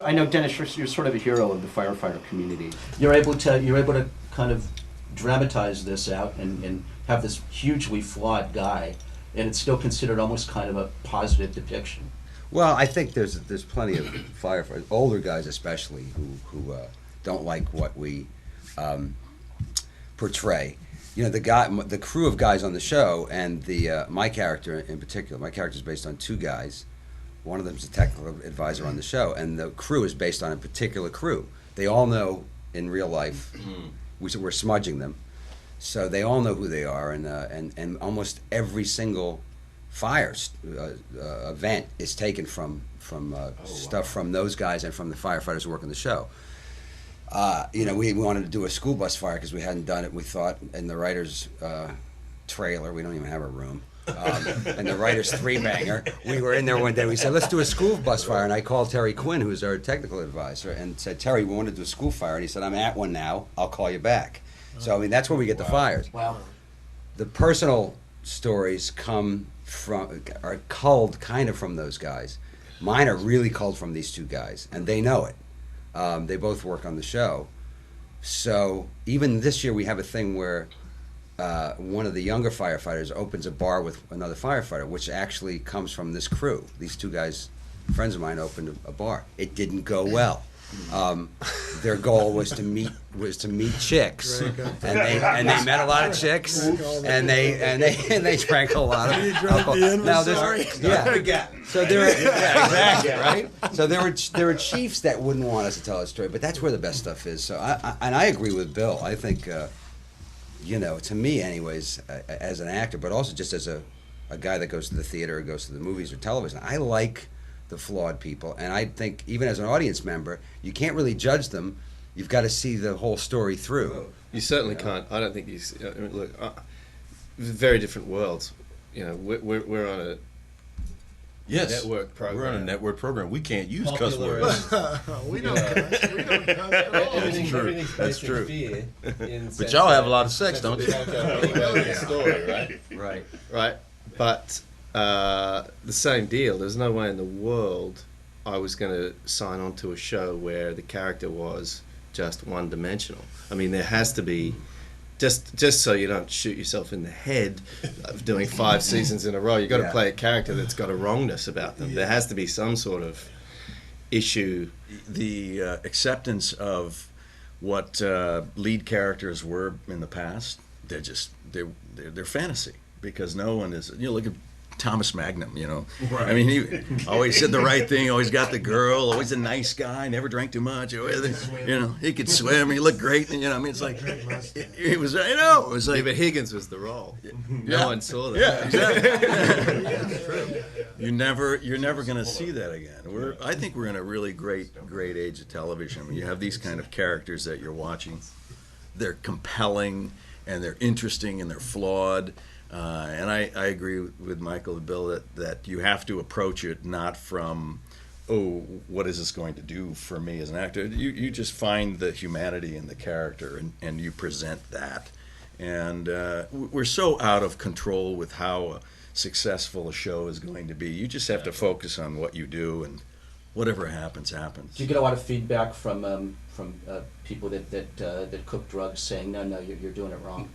I know, Dennis, you're sort of a hero of the firefighter community. You're able to kind of dramatize this out and have this hugely flawed guy, and it's still considered almost kind of a positive depiction. Well, I think there's plenty of firefighters, older guys especially, who don't like what we portray. You know, the crew of guys on the show, and my character in particular. My character is based on two guys. One of them is a technical advisor on the show, and the crew is based on a particular crew. They all know in real life. We're smudging them, so they all know who they are, and almost every single fire event is taken from stuff from those guys and from the firefighters who work on the show. You know, we wanted to do a school bus fire because we hadn't done it. We thought in the writer's trailer, we don't even have a room, and the writer's three-banger, we were in there one day. We said, let's do a school bus fire, and I called Terry Quinn, who's our technical advisor, and said, Terry, we want to do a school fire, and he said, I'm at one now. I'll call you back. So I mean, that's where we get the fires. Wow. The personal stories are culled kind of from those guys. Mine are really culled from these two guys, and they know it. They both work on the show. So even this year we have a thing where one of the younger firefighters opens a bar with another firefighter, which actually comes from this crew. These two guys, friends of mine, opened a bar. It didn't go well. Their goal was to meet chicks, and they met a lot of chicks, and they drank a lot of alcohol. Now so exactly right. So there were chiefs that wouldn't want us to tell a story, but that's where the best stuff is. So I agree with Bill. I think you know, to me anyways, as an actor, but also just as a guy that goes to the theater or goes to the movies or television, I like the flawed people, and I think even as an audience member, you can't really judge them. You've got to see the whole story through. You certainly can't. I don't think look, very different worlds. You know, we're on a network program. We're on a network program. We can't use cuss words. We don't cuss. We don't cuss. Everything's That's true. But y'all have a lot of sex, don't you? Right. But the same deal. There's no way in the world I was going to sign on to a show where the character was just one-dimensional. I mean, there has to be, just so you don't shoot yourself in the head of doing 5 seasons in a row, you've got to play a character that's got a wrongness about them. There has to be some sort of issue. The acceptance of what lead characters were in the past, they're fantasy, because no one is, you know, look at Thomas Magnum, you know. Right. I mean, he always said the right thing, always got the girl, always a nice guy, never drank too much. You know, he could swim, he looked great. You know, I mean, it's like, it was, you know, it was like. Yeah, but Higgins was the role. No one saw that. Yeah, exactly. You're never going to see that again. I think we're in a really great age of television. When you have these kind of characters that you're watching, they're compelling, and they're interesting, and they're flawed. And I agree with Michael and Bill that you have to approach it not from, oh, what is this going to do for me as an actor? You just find the humanity in the character, and you present that. And we're so out of control with how successful a show is going to be. You just have to focus on what you do, and whatever happens, happens. Do you get a lot of feedback from people that cook drugs saying, no, you're doing it wrong?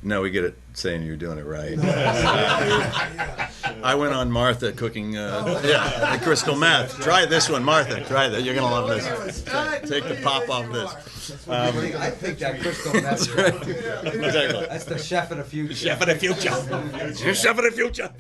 No, we get it saying you're doing it right. I went on Martha cooking the crystal meth. Try this one, Martha. Try that. You're going to love this. Take the pop off this. I think that crystal meth. That's right. Exactly. That's the chef of the future. Chef of the future. Chef of the future.